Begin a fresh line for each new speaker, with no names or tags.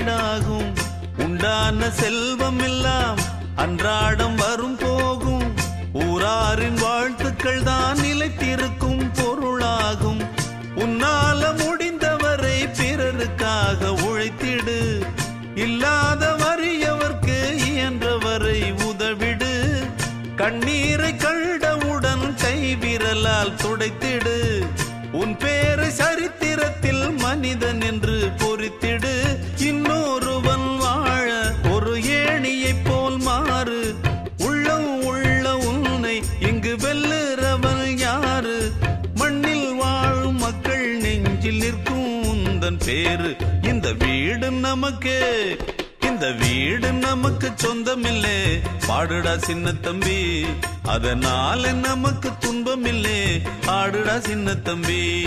வீடாகும். உண்டான செல்வம் எல்லாம் அன்றாடம் வரும் போகும். ஊராரின் வாழ்த்துக்கள் தான் நிலைத்திருக்கும் பொருளாகும். உன்னால முடிந்தவரை பிறருக்காக உழைத்திடு. இல்லாத வறியவர்க்கு இயன்றவரை உதவிடு. கண்ணீரை கண்டவுடன் கைவிரலால் துடைத்திடு. உன் பேரை சரித்திரத்தில் மனிதன் என்று பொறித்திடு. இன்னொருவன் வாழ ஒரு ஏணியைப் போல் மாறு. உள்ளம் உள்ள உன்னை இங்கு வெல்லுறவன் யாரு? மண்ணில் வாழும் மக்கள் நெஞ்சில் நிற்கும் உந்தன் பேரு. இந்த வீடு நமக்கு, இந்த வீடு நமக்கு சொந்தமில்லே. பாடுடா சின்ன தம்பி, அதனால நமக்கு துன்பமில்லே. ஆடுடா சின்ன தம்பி.